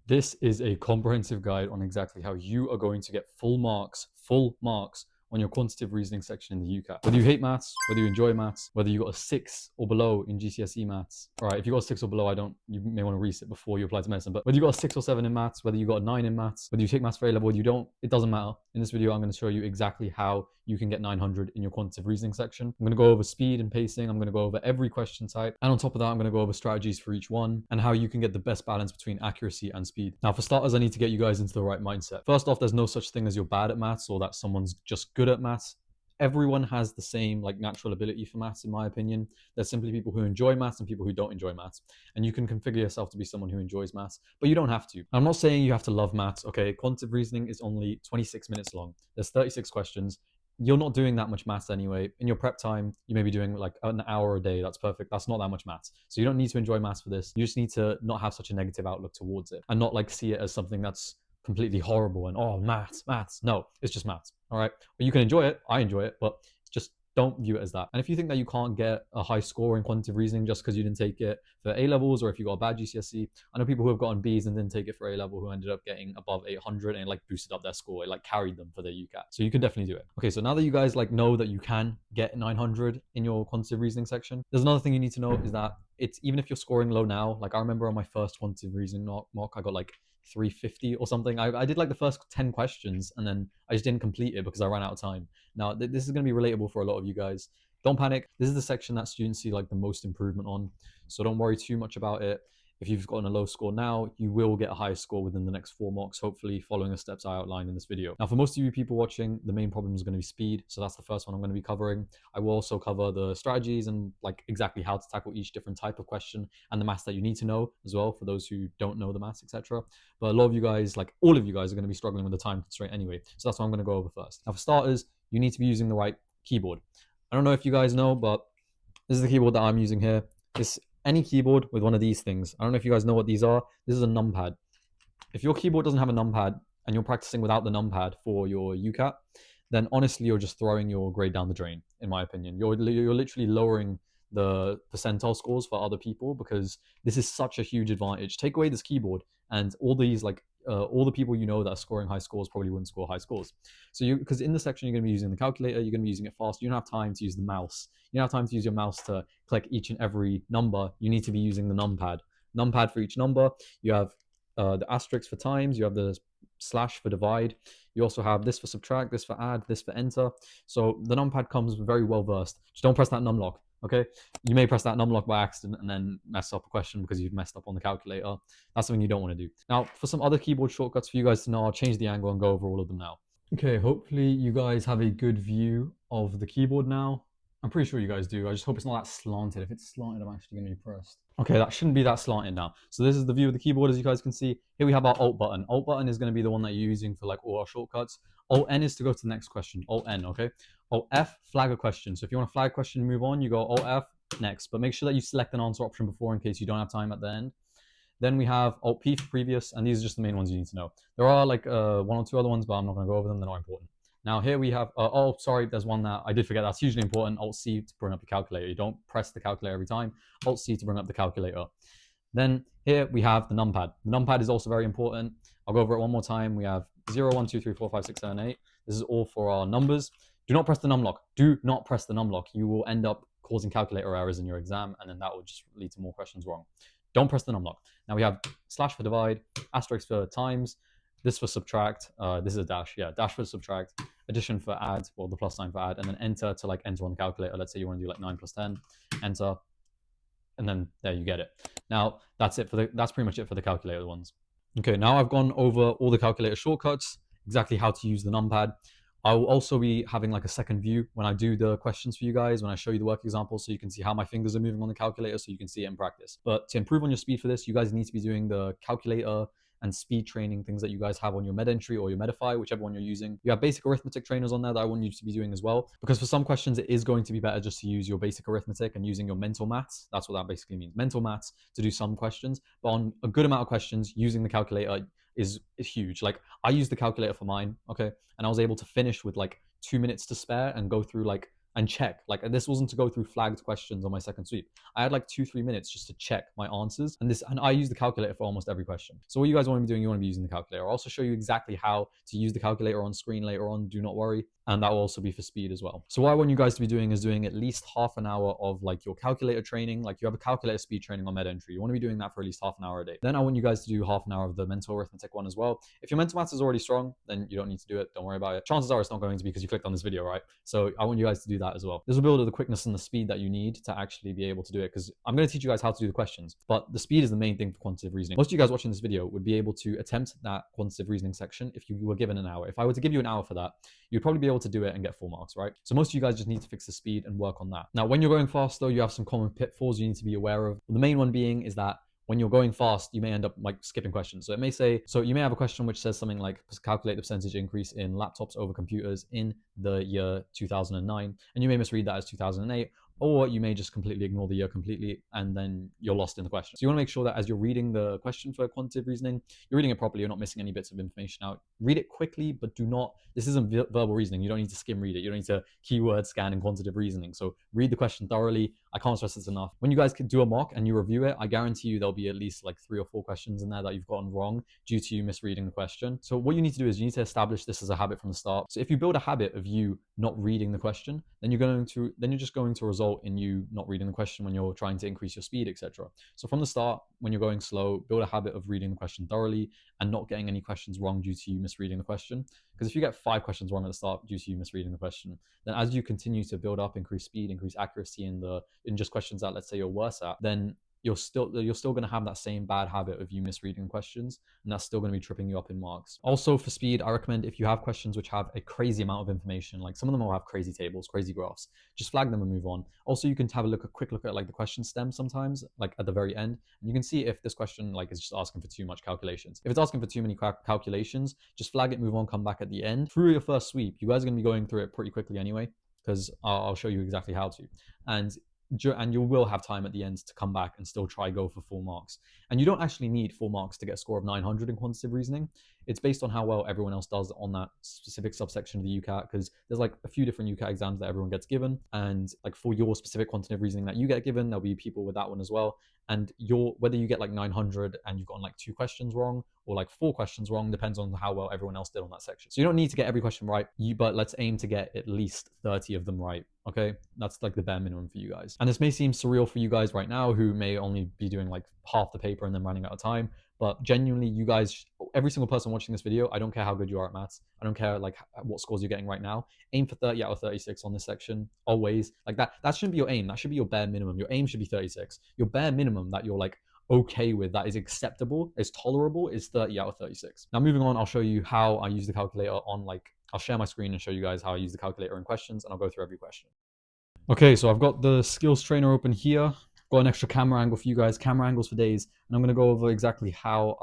This is a comprehensive guide on exactly how you are going to get full marks on your quantitative reasoning section in the UCAT. Whether you hate maths, whether you enjoy maths, whether you got a 6 or below in GCSE maths. All right, if you got a 6 or below, you may want to resit before you apply to medicine. But whether you got a 6 or 7 in maths, whether you got a 9 in maths, whether you take maths for A level, you don't, it doesn't matter. In this video, I'm going to show you exactly how you can get 900 in your quantitative reasoning section. I'm going to go over speed and pacing. I'm going to go over every question type. And on top of that, I'm going to go over strategies for each one and how you can get the best balance between accuracy and speed. Now, for starters, I need to get you guys into the right mindset. First off, there's no such thing as you're bad at maths or that someone's just good at maths. Everyone has the same natural ability for maths, in my opinion. There's simply people who enjoy maths and people who don't enjoy maths. And you can configure yourself to be someone who enjoys maths, but you don't have to. I'm not saying you have to love maths, okay? Quantitative reasoning is only 26 minutes long. There's 36 questions. You're not doing that much maths anyway. In your prep time, you may be doing like an hour a day. That's perfect. That's not that much maths. So you don't need to enjoy maths for this. You just need to not have such a negative outlook towards it and not see it as something that's completely horrible and maths. No, it's just maths. All right. But you can enjoy it. I enjoy it, but just don't view it as that. And if you think that you can't get a high score in quantitative reasoning just because you didn't take it for A levels, or if you got a bad GCSE, I know people who have gotten Bs and didn't take it for A level who ended up getting above 800 and it boosted up their score. It carried them for their UCAT. So you can definitely do it. Okay, so now that you guys know that you can get 900 in your quantitative reasoning section, there's another thing you need to know is that it's even if you're scoring low now. I remember on my first quantitative reasoning mock, I got 350 or something. I did the first 10 questions and then I just didn't complete it because I ran out of time. Now, this is going to be relatable for a lot of you guys. Don't panic. This is the section that students see the most improvement on. So don't worry too much about it. If you've gotten a low score now, you will get a high score within the next 4 mocks, hopefully following the steps I outlined in this video. Now, for most of you people watching, the main problem is going to be speed. So that's the first one I'm going to be covering. I will also cover the strategies and exactly how to tackle each different type of question and the maths that you need to know as well for those who don't know the maths, etc. But a lot of you guys, all of you guys, are going to be struggling with the time constraint anyway. So that's what I'm going to go over first. Now, for starters, you need to be using the right keyboard. I don't know if you guys know, but this is the keyboard that I'm using here. It's any keyboard with one of these things. I don't know if you guys know what these are. This is a numpad. If your keyboard doesn't have a numpad and you're practicing without the numpad for your UCAT, then honestly, you're just throwing your grade down the drain, in my opinion. You're literally lowering the percentile scores for other people because this is such a huge advantage. Take away this keyboard and all these all the people you know that are scoring high scores probably wouldn't score high scores. So because in the section you're going to be using the calculator, you're going to be using it fast. You don't have time to use the mouse. You don't have time to use your mouse to click each and every number. You need to be using the numpad. Numpad for each number. You have the asterisk for times. You have the slash for divide. You also have this for subtract, this for add, this for enter. So the numpad comes very well versed. Just don't press that numlock. Okay, you may press that numlock by accident and then mess up a question because you've messed up on the calculator. That's something you don't want to do. Now, for some other keyboard shortcuts for you guys to know, I'll change the angle and go over all of them now. Okay, hopefully you guys have a good view of the keyboard now. I'm pretty sure you guys do. I just hope it's not that slanted. If it's slanted, I'm actually going to be pressed. Okay, that shouldn't be that slanted now. So this is the view of the keyboard, as you guys can see. Here we have our Alt button. Alt button is going to be the one that you're using for all our shortcuts. Alt N is to go to the next question. Alt N, okay? Alt F, flag a question. So if you want to flag a question and move on, you go Alt F, next. But make sure that you select an answer option before in case you don't have time at the end. Then we have Alt P for previous, and these are just the main ones you need to know. There are 1 or 2 other ones, but I'm not going to go over them. They're not important. Now here we have, there's one that I did forget. That's hugely important. Alt C to bring up your calculator. You don't press the calculator every time. Alt C to bring up the calculator. Then here we have the numpad. The numpad is also very important. I'll go over it one more time. We have 0, 1, 2, 3, 4, 5, 6, 7, 8. This is all for our numbers. Do not press the numlock. Do not press the numlock. You will end up causing calculator errors in your exam, and then that will just lead to more questions wrong. Don't press the numlock. Now we have slash for divide, asterisk for times, this for subtract, this is a dash, yeah, dash for subtract, addition for add, or the plus sign for add, and then enter to enter on the calculator. Let's say you want to do 9 plus 10, enter, and then there you get it. Now that's pretty much it for the calculator ones. Okay, now I've gone over all the calculator shortcuts, exactly how to use the numpad. I will also be having a second view when I do the questions for you guys, when I show you the work examples, so you can see how my fingers are moving on the calculator, so you can see it in practice. But to improve on your speed for this, you guys need to be doing the calculator and speed training things that you guys have on your MedEntry or your Medify, whichever one you're using. You have basic arithmetic trainers on there that I want you to be doing as well, because for some questions, it is going to be better just to use your basic arithmetic and using your mental maths. That's what that basically means, mental maths, to do some questions. But on a good amount of questions, using the calculator is huge. I used the calculator for mine, okay? And I was able to finish with 2 minutes to spare and go through and check. Like, this wasn't to go through flagged questions on my second sweep. I had like 2-3 minutes just to check my answers, and I use the calculator for almost every question. So what you guys want to be doing, you want to be using the calculator. I'll also show you exactly how to use the calculator on screen later on, do not worry, and that will also be for speed as well. So what I want you guys to be doing is doing at least half an hour of like your calculator training. Like, you have a calculator speed training on MedEntry, you want to be doing that for at least half an hour a day. Then I want you guys to do half an hour of the mental arithmetic one as well. If your mental maths is already strong, then you don't need to do it, don't worry about it. Chances are it's not going to be, because you clicked on this video, right? So I want you guys to do that as well. This will build the quickness and the speed that you need to actually be able to do it, because I'm going to teach you guys how to do the questions, but the speed is the main thing for quantitative reasoning. Most of you guys watching this video would be able to attempt that quantitative reasoning section if you were given an hour. If I were to give you an hour for that, you'd probably be able to do it and get full marks, right? So most of you guys just need to fix the speed and work on that. Now, when you're going fast though, you have some common pitfalls you need to be aware of. The main one being is that when you're going fast, you may end up like skipping questions. So it may say, so you may have a question which says something like, calculate the percentage increase in laptops over computers in the year 2009. And you may misread that as 2008, or you may just completely ignore the year completely, and then you're lost in the question. So you want to make sure that as you're reading the question for quantitative reasoning, you're reading it properly, you're not missing any bits of information out. Read it quickly, but do not, this isn't verbal reasoning. You don't need to skim read it. You don't need to keyword scan in quantitative reasoning. So read the question thoroughly. I can't stress this enough. When you guys do a mock and you review it, I guarantee you there'll be at least like 3 or 4 questions in there that you've gotten wrong due to you misreading the question. So what you need to do is you need to establish this as a habit from the start. So if you build a habit of you not reading the question, then you're just going to result in you not reading the question when you're trying to increase your speed, etc. So from the start, when you're going slow, build a habit of reading the question thoroughly and not getting any questions wrong due to you misreading the question. Because if you get 5 questions wrong at the start due to you misreading the question, then as you continue to build up, increase speed, increase accuracy in just questions that, let's say, you're worse at, then you're still going to have that same bad habit of you misreading questions, and that's still going to be tripping you up in marks. Also, for speed, I recommend if you have questions which have a crazy amount of information, like some of them will have crazy tables, crazy graphs, just flag them and move on. Also, you can have a quick look at like the question stem sometimes, like at the very end, and you can see if this question like is just asking for too much calculations. If it's asking for too many calculations, just flag it, move on, come back at the end. Through your first sweep, you guys are going to be going through it pretty quickly anyway, because I'll show you exactly how to. And you will have time at the end to come back and still try go for full marks. And you don't actually need full marks to get a score of 900 in quantitative reasoning. It's based on how well everyone else does on that specific subsection of the UCAT, because there's like a few different UCAT exams that everyone gets given, and like for your specific quantitative reasoning that you get given, there'll be people with that one as well. And whether you get like 900 and you've gotten like 2 questions wrong or like 4 questions wrong depends on how well everyone else did on that section. So you don't need to get every question right, but let's aim to get at least 30 of them right. Okay, that's like the bare minimum for you guys. And this may seem surreal for you guys right now who may only be doing like half the paper and then running out of time, but genuinely, you guys, every single person watching this video, I don't care how good you are at maths, I don't care like what scores you're getting right now, aim for 30 out of 36 on this section, always. Like that shouldn't be your aim, that should be your bare minimum. Your aim should be 36. Your bare minimum that you're like okay with, that is acceptable, is tolerable, is 30 out of 36. Now moving on, I'll show you how I use the calculator on I'll share my screen and show you guys how I use the calculator in questions, and I'll go through every question. Okay, so I've got the skills trainer open here. Got an extra camera angle for you guys, camera angles for days, and I'm going to go over exactly how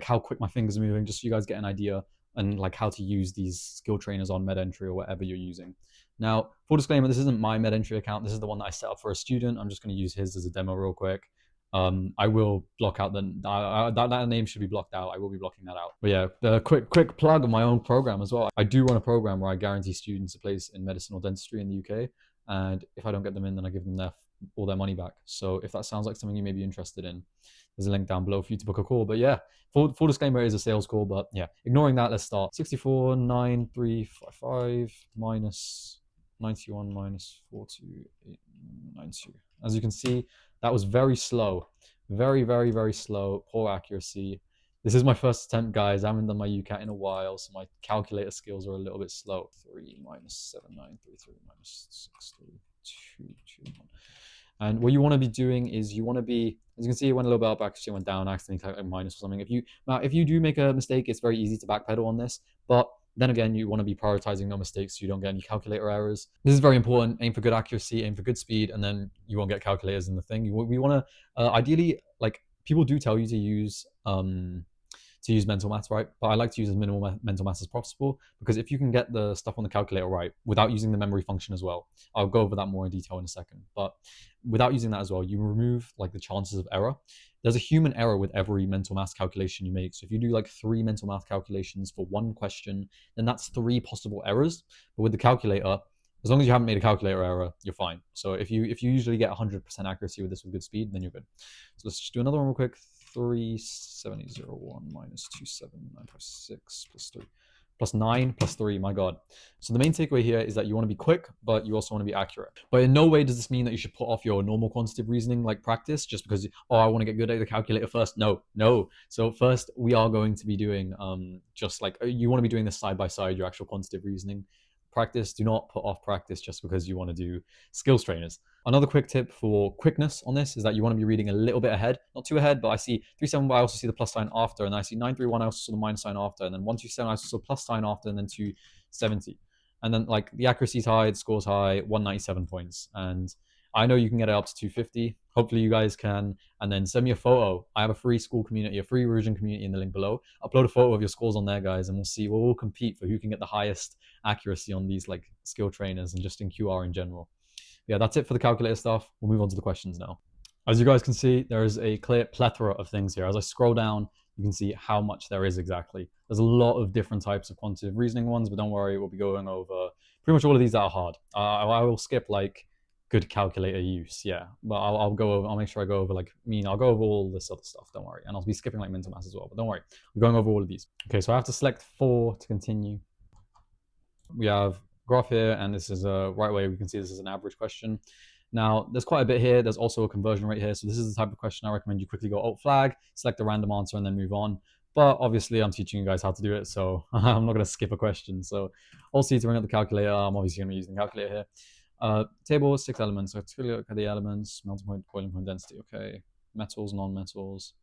how quick my fingers are moving, just so you guys get an idea, and like how to use these skill trainers on MedEntry or whatever you're using. Now, full disclaimer, this isn't my MedEntry account. This is the one that I set up for a student. I'm just going to use his as a demo real quick. I will block out that name should be blocked out. I will be blocking that out. But yeah, the quick plug of my own program as well. I do run a program where I guarantee students a place in medicine or dentistry in the UK, and if I don't get them in, then I give them all their money back. So if that sounds like something you may be interested in, there's a link down below for you to book a call. But yeah, full disclaimer, it is a sales call. But yeah, ignoring that, let's start. 64,935 minus 91 minus 42,892. As you can see, that was very slow, very slow, poor accuracy. This is my first attempt, guys. I haven't done my UCAT in a while, so my calculator skills are a little bit slow. 3 minus 7933 minus 6321. And what you want to be doing is you want to be, as you can see, it went a little bit up, actually went down, accidentally clicked like minus or something. If you do make a mistake, it's very easy to backpedal on this, but then again, you want to be prioritizing no mistakes so you don't get any calculator errors. This is very important. Aim for good accuracy, aim for good speed, and then you won't get calculators in the thing. We want to, ideally, like people do tell you to use mental maths, right? But I like to use as minimal mental maths as possible, because if you can get the stuff on the calculator right without using the memory function as well, I'll go over that more in detail in a second, but without using that as well, you remove like the chances of error. There's a human error with every mental math calculation you make. So if you do like 3 mental math calculations for 1 question, then that's 3 possible errors. But with the calculator, As long as you haven't made a calculator error, you're fine. So if you usually get 100% accuracy with this with good speed, then you're good. So let's just do another one real quick. 37001 minus 27956 plus 3 plus 9 plus 3, my god. So the main takeaway here is that you want to be quick, but you also want to be accurate. But in no way does this mean that you should put off your normal quantitative reasoning like practice just because, oh, I want to get good at the calculator first. No. So first we are going to be doing just like you want to be doing this side by side, your actual quantitative reasoning practice. Do not put off practice just because you want to do skills trainers. Another quick tip for quickness on this is that you want to be reading a little bit ahead, not too ahead, but I see 37, but I also see the plus sign after, and I see 931, I also saw the minus sign after, and then 127, I also saw the plus sign after, and then 270. And then like the accuracy's high, the score's high, 197 points. And I know you can get it up to 250. Hopefully you guys can. And then send me a photo. I have a free school community, a free revision community in the link below. Upload a photo of your scores on there, guys, and we'll see. We'll compete for who can get the highest accuracy on these like skill trainers and just in QR in general. Yeah, that's it for the calculator stuff. We'll move on to the questions now. As you guys can see, there is a clear plethora of things here. As I scroll down, you can see how much there is exactly. There's a lot of different types of quantitative reasoning ones, but don't worry, we'll be going over pretty much all of these that are hard. I will skip like good calculator use, yeah, but I'll go over, I'll make sure I go over like, I'll go over all this other stuff, don't worry. And I'll be skipping like mental maths as well, but don't worry, we're going over all of these. Okay, so I have to select 4 to continue. We have graph here, and this is a right way we can see this is an average question. Now, there's quite a bit here. There's also a conversion rate here. So this is the type of question I recommend you quickly go alt flag, select a random answer, and then move on. But obviously, I'm teaching you guys how to do it, so I'm not going to skip a question. So also to bring up the calculator, I'm obviously going to be using the calculator here. Table, 6 elements. So let's look at the elements. Melting point, boiling point, density. Okay. Metals, non-metals,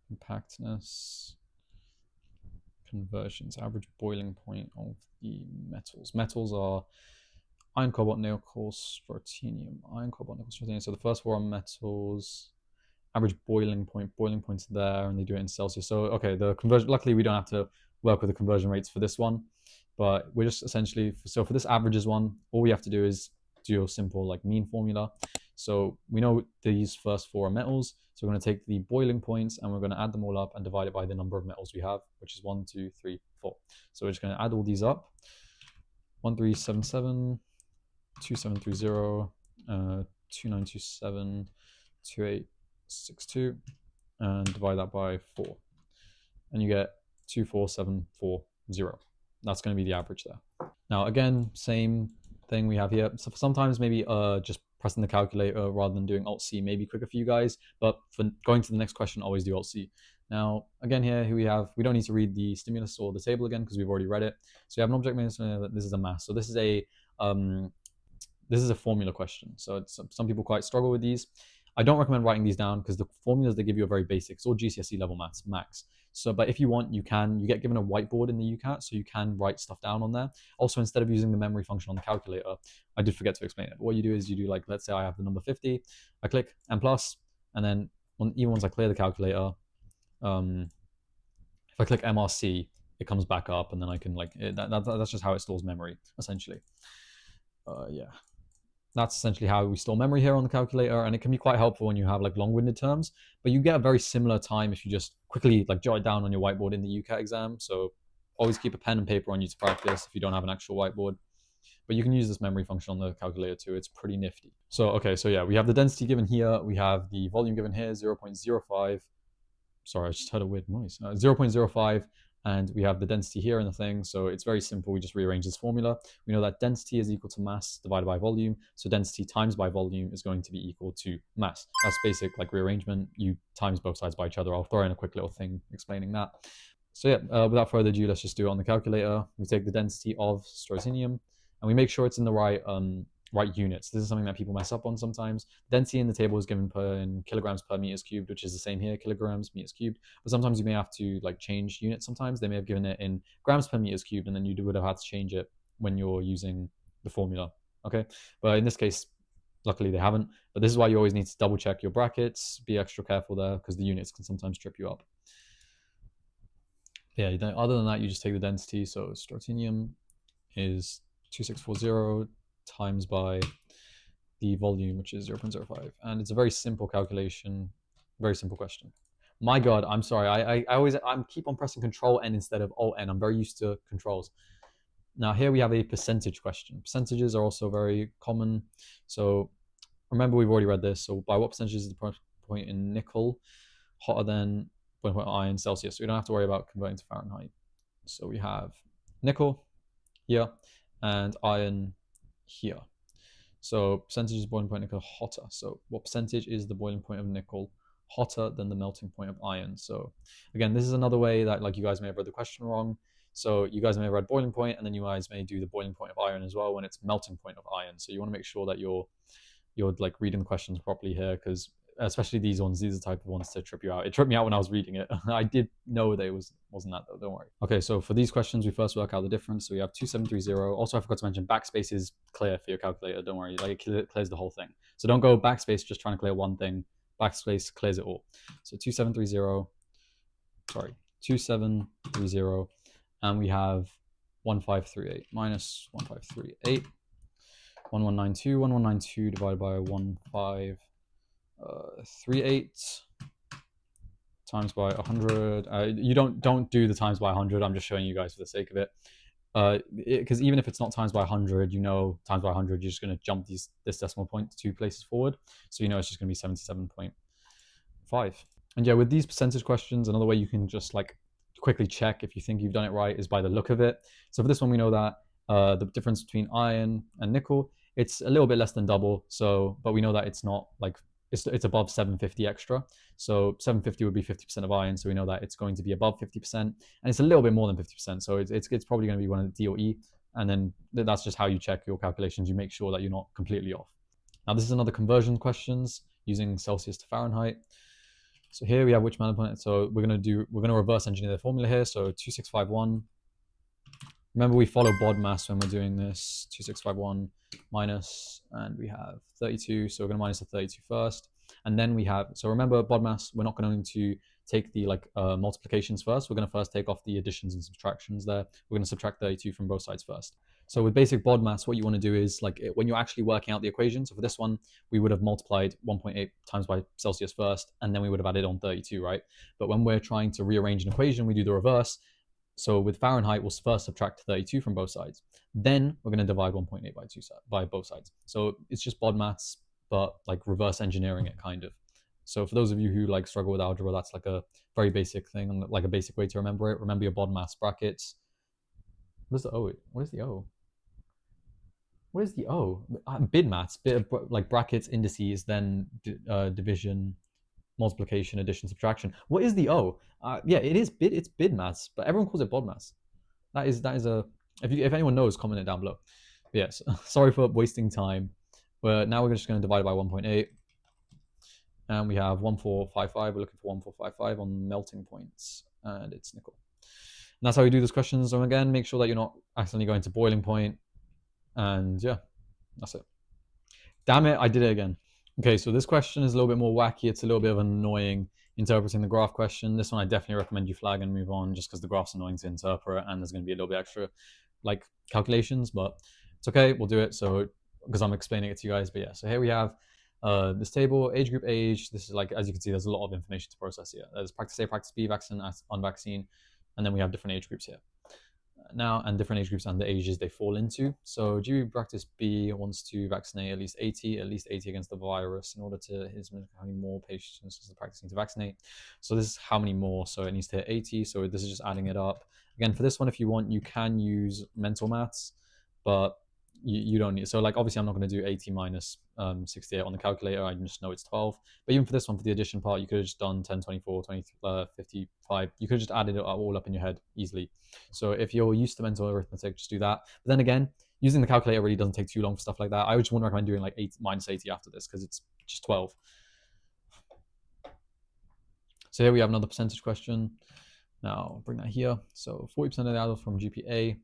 compactness, conversions, average boiling point of the metals. Metals are iron, cobalt, nickel, strontium. Iron, cobalt, nickel, strontium. So the first 4 are metals. Average boiling point's there, and they do it in Celsius. So okay, the conversion. Luckily, we don't have to work with the conversion rates for this one, but we're just essentially so for this averages one, all we have to do is do a simple like mean formula. So we know these first 4 are metals. So we're going to take the boiling points and we're going to add them all up and divide it by the number of metals we have, which is 1, 2, 3, 4. So we're just going to add all these up. 1377, 2730, 2927, 2862, and divide that by 4. And you get 24740. That's going to be the average there. Now, again, same thing we have here. So sometimes maybe just pressing the calculator rather than doing Alt-C may be quicker for you guys, but for going to the next question, always do Alt-C. Now, again here we don't need to read the stimulus or the table again because we've already read it. So you have an object, this is a mass. So this is a formula question. So some people quite struggle with these. I don't recommend writing these down because the formulas they give you are very basic. It's all GCSE level maths, max. So, but if you want, you get given a whiteboard in the UCAT, so you can write stuff down on there. Also, instead of using the memory function on the calculator, I did forget to explain it. But what you do is you do like, let's say I have the number 50, I click M+, and then even once I clear the calculator, if I click MRC, it comes back up, and then I can like, that's just how it stores memory, essentially. Yeah. That's essentially how we store memory here on the calculator, and it can be quite helpful when you have like long-winded terms, but you get a very similar time if you just quickly like jot it down on your whiteboard in the UCAT exam. So always keep a pen and paper on you to practice if you don't have an actual whiteboard, but you can use this memory function on the calculator too. It's pretty nifty. So, okay, so yeah, we have the density given here. We have the volume given here, 0.05. Sorry, I just heard a weird noise. 0.05. And we have the density here in the thing. So it's very simple. We just rearrange this formula. We know that density is equal to mass divided by volume. So density times by volume is going to be equal to mass. That's basic like rearrangement. You times both sides by each other. I'll throw in a quick little thing explaining that. So yeah, without further ado, let's just do it on the calculator. We take the density of strontium and we make sure it's in the right units. This is something that people mess up on sometimes. Density in the table is given in kilograms per meters cubed, which is the same here, kilograms, meters cubed. But sometimes you may have to like change units sometimes. They may have given it in grams per meters cubed, and then you would have had to change it when you're using the formula, okay? But in this case, luckily they haven't. But this is why you always need to double check your brackets, be extra careful there, because the units can sometimes trip you up. Yeah, other than that, you just take the density. So strontium is 2640 times by the volume, which is 0.05. And it's a very simple calculation, very simple question. My God, I'm sorry. I keep on pressing Control N instead of Alt N. I'm very used to controls. Now here we have a percentage question. Percentages are also very common. So remember, we've already read this. So by what percentage is the point in nickel hotter than boiling point of iron Celsius? So we don't have to worry about converting to Fahrenheit. So we have nickel here and iron here. So percentage is boiling point of nickel hotter. So what percentage is the boiling point of nickel hotter than the melting point of iron? So again, this is another way that like you guys may have read the question wrong. So you guys may have read boiling point, and then you guys may do the boiling point of iron as well when it's melting point of iron. So you want to make sure that you're like reading the questions properly here, because especially these ones, these are the type of ones to trip you out. It tripped me out when I was reading it. I did know that it wasn't that though, don't worry. Okay, so for these questions, we first work out the difference. So we have 2730. Also, I forgot to mention backspace is clear for your calculator, don't worry. Like it clears the whole thing. So don't go backspace just trying to clear one thing. Backspace clears it all. So 2730, 2730, and we have 1538 minus 1538. 1192 divided by 1538 times by 100. You don't do the times by 100. I'm just showing you guys for the sake of it. Because even if it's not times by 100, you know times by 100, you're just going to jump this decimal point 2 places forward. So you know it's just going to be 77.5. And yeah, with these percentage questions, another way you can just like quickly check if you think you've done it right is by the look of it. So for this one, we know that the difference between iron and nickel, it's a little bit less than double. So, but we know that it's not like it's above 750 extra. So 750 would be 50% of iron. So we know that it's going to be above 50%, and it's a little bit more than 50%. So it's probably going to be one of the D or E. And then that's just how you check your calculations. You make sure that you're not completely off. Now this is another conversion questions using Celsius to Fahrenheit. So here we have which melting. So we're going to reverse engineer the formula here. So 2651. Remember, we follow BODMAS when we're doing this. 2651 minus, and we have 32. So we're going to minus the 32 first. And then we have, so remember BODMAS, we're not going to take the multiplications first. We're going to first take off the additions and subtractions there. We're going to subtract 32 from both sides first. So with basic BODMAS, what you want to do is when you're actually working out the equation. So for this one, we would have multiplied 1.8 times by Celsius first, and then we would have added on 32, right? But when we're trying to rearrange an equation, we do the reverse. So with Fahrenheit, we'll first subtract 32 from both sides. Then we're going to divide 1.8 by both sides. So it's just BODMAS, but like reverse engineering it kind of. So for those of you who like struggle with algebra, that's like a very basic thing and like a basic way to remember it. Remember your BODMAS brackets. What is the O? What is the O? What is the O? BIDMAS, like brackets, indices, then division, multiplication, addition, subtraction. What is the O? Yeah, it is it's BIDMAS, but everyone calls it BODMAS. That is a, if anyone knows, comment it down below. But yes, sorry for wasting time. But now we're just going to divide it by 1.8. And we have 1455. We're looking for 1455 on melting points, and it's nickel. And that's how we do this question. So again, make sure that you're not accidentally going to boiling point. And yeah, that's it. Damn it, I did it again. Okay, so this question is a little bit more wacky. It's a little bit of an annoying interpreting the graph question. This one I definitely recommend you flag and move on, just because the graph's annoying to interpret and there's going to be a little bit extra like calculations, but it's okay, we'll do it. So because I'm explaining it to you guys. But yeah, so here we have this table, age group age. This is like, as you can see, there's a lot of information to process here. There's practice A, practice B, vaccine, unvaccine, and then we have different age groups here now, and different age groups and the ages they fall into. So GB practice B wants to vaccinate at least 80 against the virus in order to how many more patients is practicing to vaccinate. So this is how many more, so it needs to hit 80. So this is just adding it up. Again, for this one, if you want, you can use mental maths, but you don't need. So like obviously I'm not going to do 80 minus 68 on the calculator. I just know it's 12. But even for this one, for the addition part, you could have just done 10, 24, 20, 55. You could have just added it all up in your head easily. So if you're used to mental arithmetic, just do that. But then again, using the calculator really doesn't take too long for stuff like that. I just wouldn't recommend doing like 8 minus 80 after this, because it's just 12. So here we have another percentage question. Now I'll bring that here. So 40% of the adults from GPA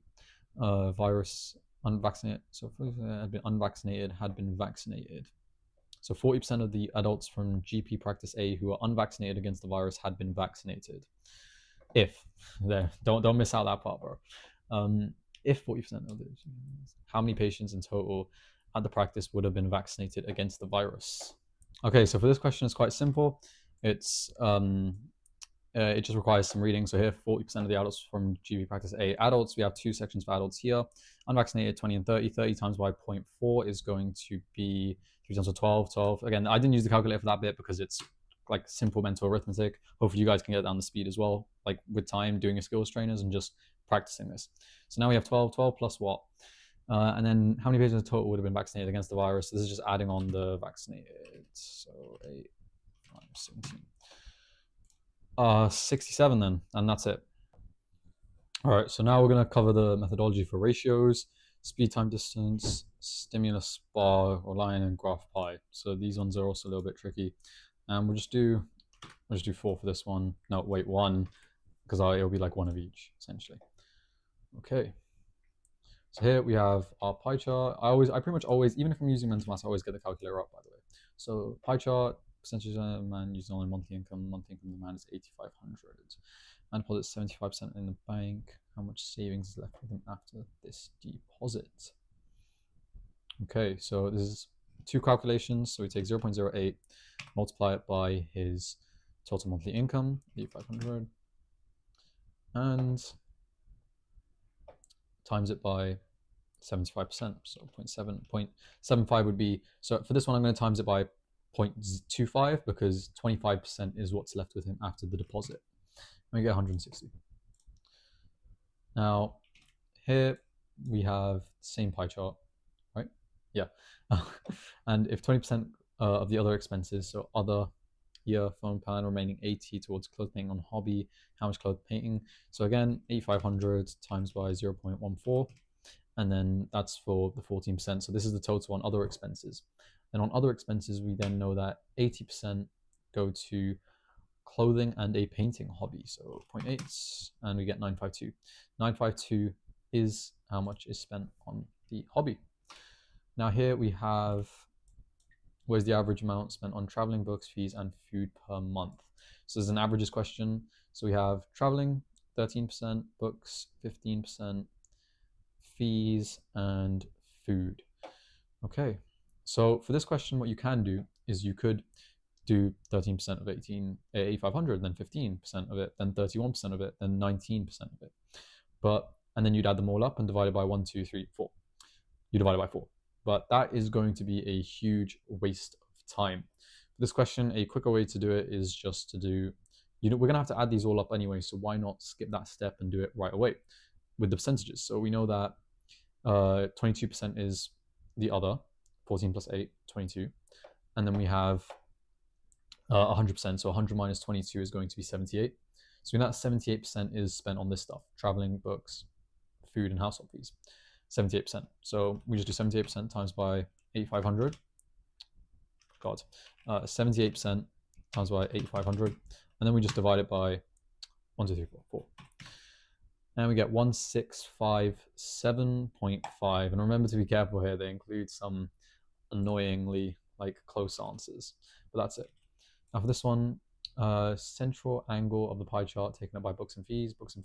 virus unvaccinated. So had been unvaccinated had been vaccinated. So 40% of the adults from GP practice A who are unvaccinated against the virus had been vaccinated. If there, don't miss out that part, bro. If 40% of the, how many patients in total at the practice would have been vaccinated against the virus? Okay, so for this question, it's quite simple. It's it just requires some reading. So here, 40% of the adults from GB practice A. Adults, we have 2 sections for adults here. Unvaccinated, 20 and 30. 30 times by 0.4 is going to be 3 times 12, 12. Again, I didn't use the calculator for that bit because it's like simple mental arithmetic. Hopefully you guys can get down the speed as well, like with time, doing your skills trainers and just practicing this. So now we have 12, 12 plus what? And then how many patients in total would have been vaccinated against the virus? This is just adding on the vaccinated. So 8, 5, 17. 67 then, and that's it. All right, so now we're going to cover the methodology for ratios, speed, time, distance, stimulus bar, or line, and graph pi. So these ones are also a little bit tricky. And we'll just do 4 for this one. No, wait, 1, because it'll be like 1 of each, essentially. Okay. So here we have our pie chart. I pretty much always, even if I'm using mental maths, I always get the calculator up, by the way. So pie chart, percentage of man using only monthly income. Monthly income of the man is 8,500. Man deposits 75% in the bank. How much savings is left with him after this deposit? Okay, so this is 2 calculations. So we take 0.08, multiply it by his total monthly income, 8,500, and times it by 75%. So 0.75 would be, so for this one, I'm going to times it by 0.25 because 25% is what's left with him after the deposit. And we get 160. Now, here we have the same pie chart, right? Yeah. And if 20% of the other expenses, so other year, phone plan, remaining 80 towards clothes painting on hobby, how much clothes painting? So again, 8,500 times by 0.14, and then that's for the 14%. So this is the total on other expenses. And on other expenses, we then know that 80% go to clothing and a painting hobby. So 0.8, and we get 952. 952 is how much is spent on the hobby. Now here we have, where's the average amount spent on traveling, books, fees, and food per month? So there's an averages question. So we have traveling, 13%, books, 15%, fees, and food. Okay, so for this question, what you can do is you could do 13% of 8,500, then 15% of it, then 31% of it, then 19% of it. And then you'd add them all up and divide it by 1, 2, 3, 4. You divide it by 4. But that is going to be a huge waste of time. For this question, a quicker way to do it is just to do, we're going to have to add these all up anyway, so why not skip that step and do it right away with the percentages? So we know that 22% is the other, 14 plus 8, 22. And then we have 100%, so 100 minus 22 is going to be 78. So that 78% is spent on this stuff, traveling, books, food, and household fees. 78%. So we just do 78% times by 8,500. God, 78% times by 8,500, and then we just divide it by 1, 2, 3, 4, 4. And we get 1657.5. And remember to be careful here; they include some annoyingly close answers, but that's it. Now for this one, central angle of the pie chart taken up by books and fees. Books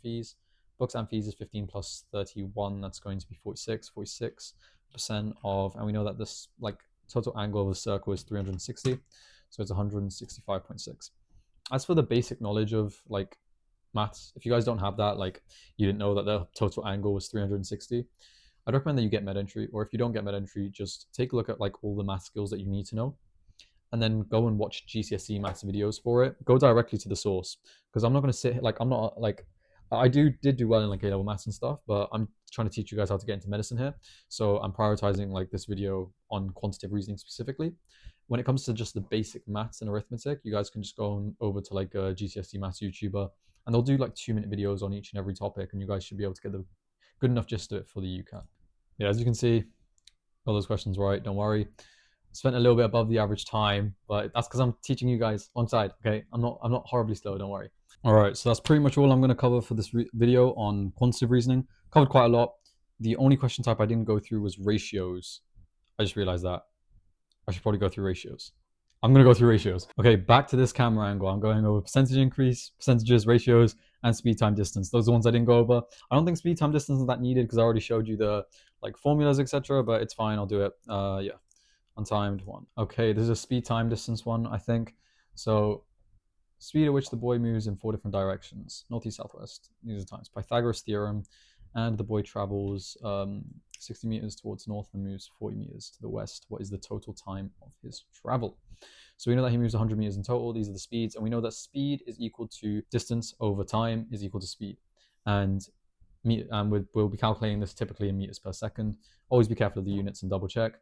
and fees is 15 plus 31. That's going to be 46. 46% of, and we know that this total angle of the circle is 360, so it's 165.6. As for the basic knowledge of maths, if you guys don't have that, you didn't know that the total angle was 360, I'd recommend that you get med entry, or if you don't get med entry, just take a look at all the math skills that you need to know, and then go and watch GCSE maths videos for it. Go directly to the source, because I'm not going to sit I did do well in A-level maths and stuff, but I'm trying to teach you guys how to get into medicine here. So I'm prioritizing this video on quantitative reasoning specifically. When it comes to just the basic maths and arithmetic, you guys can just go over to a GCSE maths YouTuber, and they'll do 2-minute videos on each and every topic, and you guys should be able to get the good enough gist of it for the UCAT. Yeah, as you can see, all those questions right, don't worry. Spent a little bit above the average time, but that's because I'm teaching you guys alongside, okay? I'm not horribly slow, don't worry. All right, so that's pretty much all I'm going to cover for this video on quantitative reasoning. Covered quite a lot. The only question type I didn't go through was ratios. I just realized that. I should probably go through ratios. I'm going to go through ratios. Okay, back to this camera angle. I'm going over percentage increase, percentages, ratios, and speed, time, distance. Those are the ones I didn't go over. I don't think speed, time, distance is that needed because I already showed you the formulas, etc. But it's fine. I'll do it. Yeah, untimed one. Okay, this is a speed, time, distance one, I think. So speed at which the boy moves in 4 different directions, northeast, southwest. These are times. Pythagoras theorem, and the boy travels 60 meters towards north and moves 40 meters to the west. What is the total time of his travel? So we know that he moves 100 meters in total. These are the speeds, and we know that speed is equal to distance over time is equal to speed. And we'll be calculating this typically in meters per second. Always be careful of the units and double check.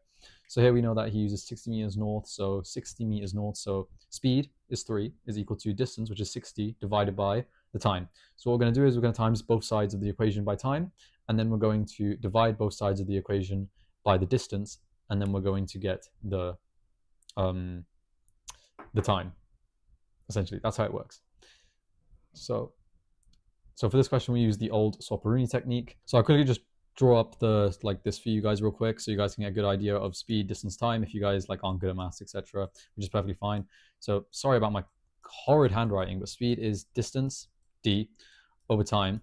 So here we know that he uses 60 meters north, so 60 meters north. So speed is 3 is equal to distance, which is 60 divided by the time. So what we're going to do is we're going to times both sides of the equation by time, and then we're going to divide both sides of the equation by the distance, and then we're going to get the time. Essentially, that's how it works. So for this question, we use the old Swaparuni technique. So I quickly just draw up this for you guys real quick, so you guys can get a good idea of speed, distance, time. If you guys aren't good at maths, etc., which is perfectly fine. So sorry about my horrid handwriting, but speed is distance d over time,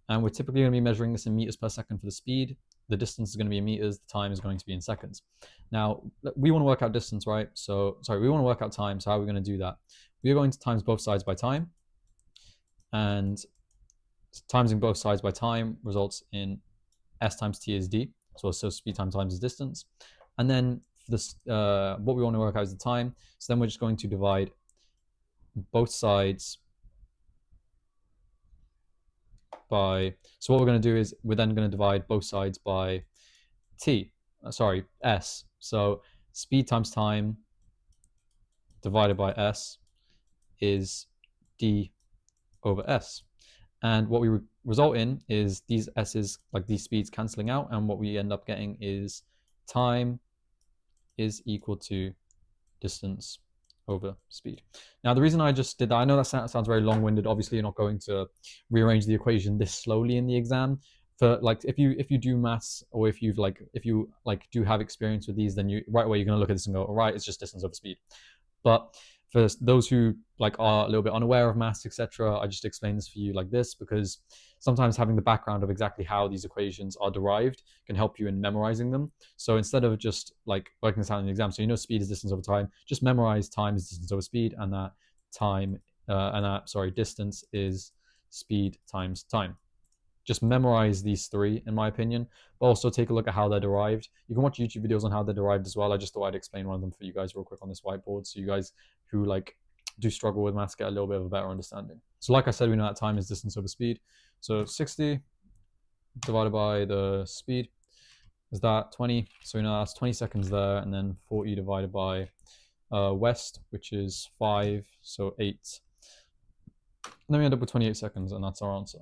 and we're typically going to be measuring this in meters per second for the speed. The distance is going to be in meters. The time is going to be in seconds. Now we want to work out distance, right? So sorry, we want to work out time. So how are we going to do that? We are going to times both sides by time, and timesing both sides by time results in s times t is d. So speed times time is distance. And then for this, what we want to work out is the time. So then we're just going to divide both sides by, so what we're going to do is we're then going to divide both sides by s. So speed times time divided by s is d over s. And what we result in is these s's, these speeds cancelling out, and what we end up getting is time is equal to distance over speed. Now, the reason I just did that, I know that sounds very long-winded. Obviously, you're not going to rearrange the equation this slowly in the exam. For if you do maths, or if you do have experience with these, then right away you're going to look at this and go, all right, it's just distance over speed. But for those who are a little bit unaware of maths, etc., I just explain this for you like this, because sometimes having the background of exactly how these equations are derived can help you in memorizing them. So instead of just working this out in the exam, so you know speed is distance over time, just memorize time is distance over speed, and that distance is speed times time. Just memorize these three, in my opinion, but also take a look at how they're derived. You can watch YouTube videos on how they're derived as well. I just thought I'd explain one of them for you guys real quick on this whiteboard, so you guys who do struggle with maths get a little bit of a better understanding. So like I said, we know that time is distance over speed. So 60 divided by the speed is that 20. So we know that's 20 seconds there, and then 40 divided by west, which is 5, so 8. And then we end up with 28 seconds, and that's our answer.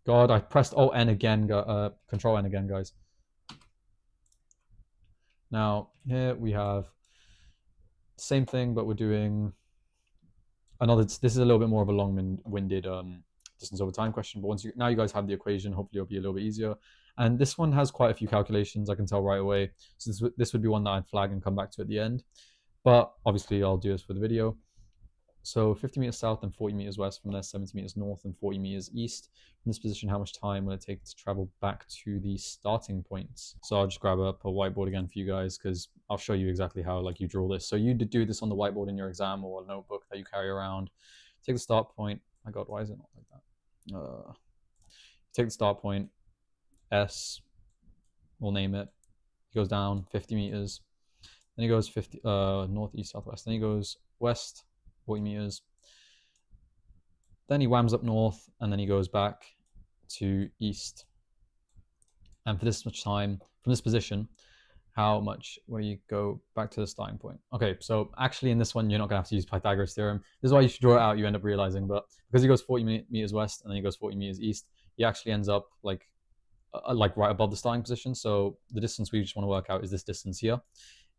God, I pressed Alt-N again, Control-N again, guys. Now, here we have the same thing, but we're doing another, this is a little bit more of a long-winded distance over time question, but now you guys have the equation, hopefully it'll be a little bit easier. And this one has quite a few calculations, I can tell right away. So this would be one that I'd flag and come back to at the end. But obviously I'll do this for the video. So 50 meters south and 40 meters west, from there 70 meters north and 40 meters east. From this position, how much time will it take to travel back to the starting points? So I'll just grab up a whiteboard again for you guys, because I'll show you exactly how you draw this. So you do this on the whiteboard in your exam or a notebook that you carry around. Take the start point. My God, why is it not like that? Take the start point, S, we'll name it. He goes down 50 meters. Then he goes 50 north, east, southwest. Then he goes west 40 meters. Then he whams up north, and then he goes back to east. And for this much time, from this position, how much will you go back to the starting point? Okay, so actually in this one, you're not going to have to use Pythagoras theorem. This is why you should draw it out, you end up realizing. But because he goes 40 meters west, and then he goes 40 meters east, he actually ends up right above the starting position. So the distance we just want to work out is this distance here.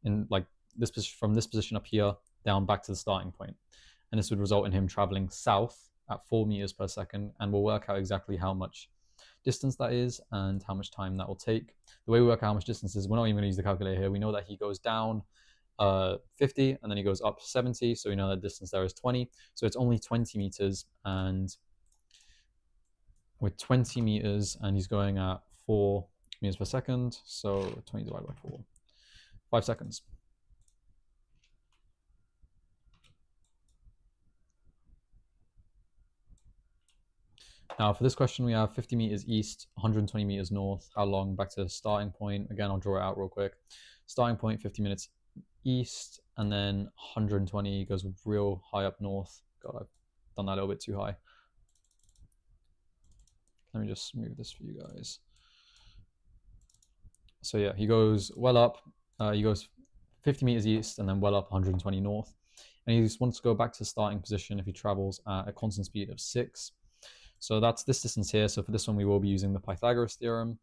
In this position, from this position up here, down back to the starting point. And this would result in him traveling south at 4 meters per second, and we'll work out exactly how much distance that is and how much time that will take. The way we work out how much distance is, we're not even going to use the calculator here. We know that he goes down 50, and then he goes up 70, so we know that distance there is 20. So it's only 20 meters, and with 20 meters, and he's going at 4 meters per second, so 20 divided by 4, 5 seconds. Now for this question, we have 50 meters east, 120 meters north. How long? Back to the starting point. Again, I'll draw it out real quick. Starting point, 50 minutes east, and then 120 goes real high up north. God, I've done that a little bit too high. Let me just move this for you guys. So yeah, he goes well up. He goes 50 meters east and then well up 120 north. And he just wants to go back to the starting position if he travels at a constant speed of 6. So that's this distance here. So for this one, we will be using the Pythagoras theorem.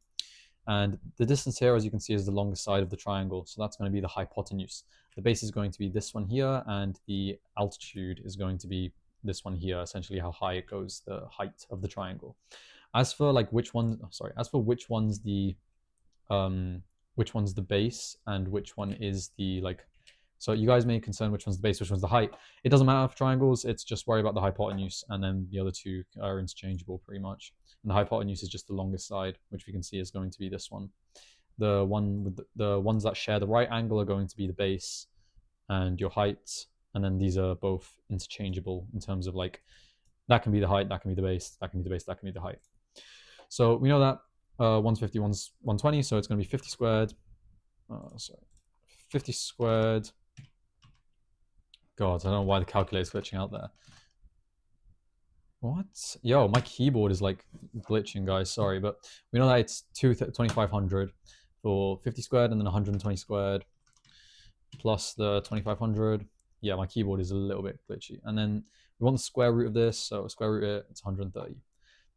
And the distance here, as you can see, is the longest side of the triangle. So that's going to be the hypotenuse. The base is going to be this one here, and the altitude is going to be this one here, essentially how high it goes, the height of the triangle. As for like which one's the base and which one is the like, so you guys may concern which one's the base, which one's the height. It doesn't matter for triangles. It's just worry about the hypotenuse, and then the other two are interchangeable pretty much. And the hypotenuse is just the longest side, which we can see is going to be this one. The one with the ones that share the right angle are going to be the base and your height, and then these are both interchangeable in terms of like that can be the height, that can be the base, that can be the base, that can be the height. So we know that 150, 120, so it's going to be 50 squared. 50 squared. God, I don't know why the calculator's glitching out there. What? Yo, my keyboard is like glitching, guys. Sorry, but we know that it's 2,500 for 50 squared and then 120 squared plus the 2,500. Yeah, my keyboard is a little bit glitchy. And then we want the square root of this, so square root it, it's 130.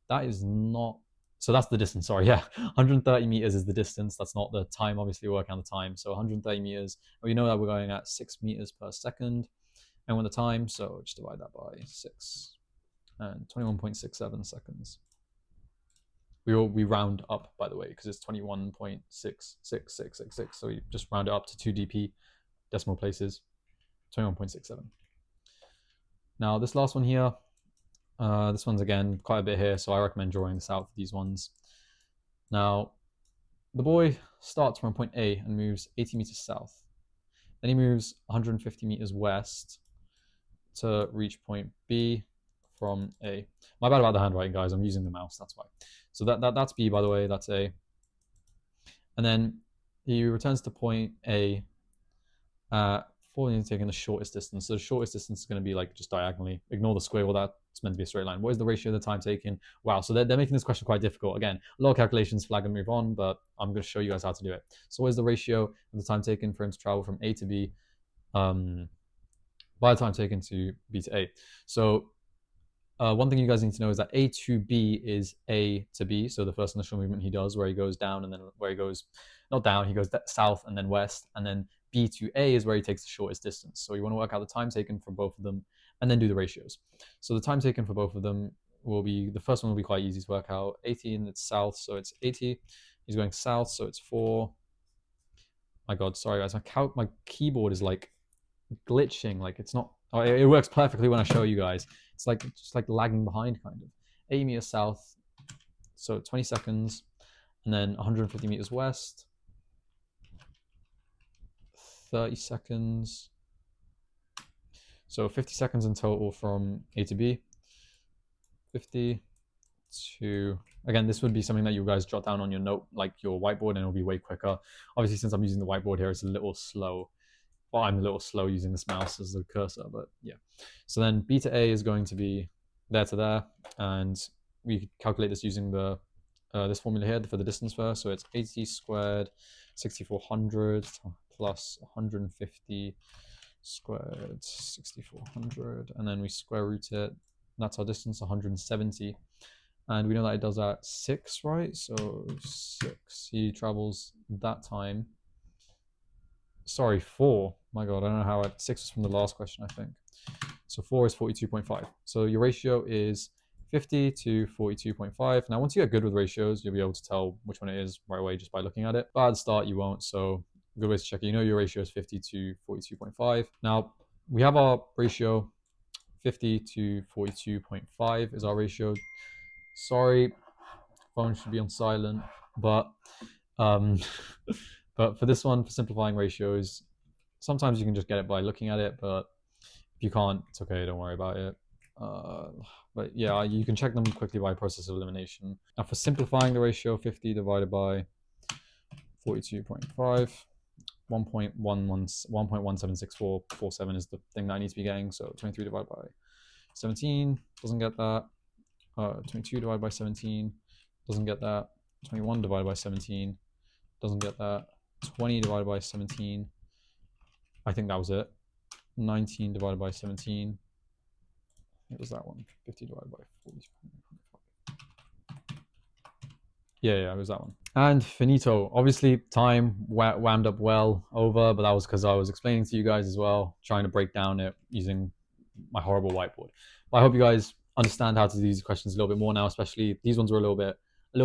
That is not, so that's the distance, sorry, yeah. 130 meters is the distance. That's not the time, obviously we're working on the time. So 130 meters, we know that we're going at 6 meters per second. And when the time, so just divide that by 6 and 21.67 seconds. We round up, by the way, because it's 21.66666. So we just round it up to 2 dp decimal places, 21.67. Now this last one here, this one's again quite a bit here, so I recommend drawing this out for these ones. Now, the boy starts from point A and moves 80 meters south. Then he moves 150 meters west to reach point B from A. My bad about the handwriting, guys. I'm using the mouse, that's why. So that's B, by the way, that's A. And then he returns to point A for taking the shortest distance. So the shortest distance is going to be like just diagonally. Ignore the square, that's meant to be a straight line. What is the ratio of the time taken? Wow, so they're making this question quite difficult. Again, a lot of calculations, flag and move on, but I'm going to show you guys how to do it. So what is the ratio of the time taken for him to travel from A to B by the time taken to B to A? So one thing you guys need to know is that A to B is A to B. So the first initial movement he does, where he goes down, and then where he goes, not down, he goes south and then west, and then B to A is where he takes the shortest distance. So you want to work out the time taken for both of them and then do the ratios. So the time taken for both of them will be, the first one will be quite easy to work out. 80 and it's south, so it's 80. He's going south, so it's 4. My God, sorry guys, my keyboard is like glitching, like it's not, oh, it works perfectly when I show you guys. It's like just like lagging behind kind of. 80 meters south, so 20 seconds, and then 150 meters west, 30 seconds. So 50 seconds in total from A to B. 50 to, again, this would be something that you guys jot down on your note, like your whiteboard, and it'll be way quicker. Obviously, since I'm using the whiteboard here, it's a little slow. Well, I'm a little slow using this mouse as the cursor, but yeah. So then B to A is going to be there to there, and we calculate this using the this formula here for the distance first. So it's 80 squared 6400 plus 150 squared 6400, and then we square root it. That's our distance, 170. And we know that it does at 6, right? So 6. He travels that time. Sorry, 4. My God, I don't know how 6 was from the last question, I think. So 4 is 42.5. So your ratio is 50 to 42.5. Now, once you get good with ratios, you'll be able to tell which one it is right away just by looking at it. But at the start, you won't. So a good way to check it, you know your ratio is 50 to 42.5. Now, we have our ratio 50 to 42.5 is our ratio. Sorry, phone should be on silent, but but for this one, for simplifying ratios, sometimes you can just get it by looking at it, but if you can't, it's okay, don't worry about it. But yeah, you can check them quickly by process of elimination. Now for simplifying the ratio, 50 divided by 42.5, 1.176447 is the thing that I need to be getting. So 23 divided by 17 doesn't get that. 22 divided by 17 doesn't get that. 21 divided by 17 doesn't get that. 20 divided by 17, I think that was it. 19 divided by 17, it was that one. 50 divided by 40. Yeah, it was that one. And finito. Obviously, time wound up well over, but that was because I was explaining to you guys as well, trying to break down it using my horrible whiteboard. But I hope you guys understand how to do these questions a little bit more now, especially these ones were a little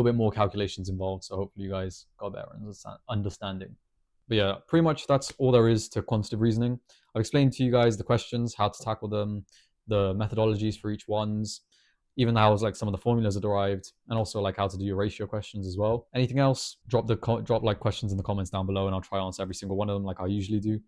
bit more calculations involved. So hopefully you guys got a better understanding. But yeah, pretty much that's all there is to quantitative reasoning. I've explained to you guys the questions, how to tackle them, the methodologies for each ones, even how like some of the formulas are derived, and also like how to do your ratio questions as well. Anything else, drop like questions in the comments down below, and I'll try to answer every single one of them like I usually do.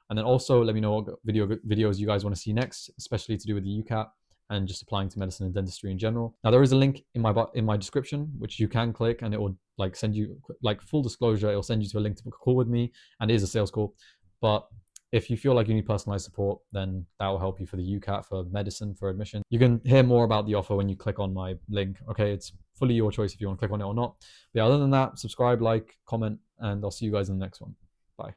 And then also let me know what videos you guys want to see next, especially to do with the UCAT and just applying to medicine and dentistry in general. Now there is a link in my description which you can click, and it will like send you, like full disclosure, it'll send you to a link to book a call with me, and it is a sales call. But if you feel like you need personalized support, then that will help you for the UCAT, for medicine, for admission. You can hear more about the offer when you click on my link. Okay, it's fully your choice if you want to click on it or not. But yeah, other than that, subscribe, like, comment, and I'll see you guys in the next one. Bye.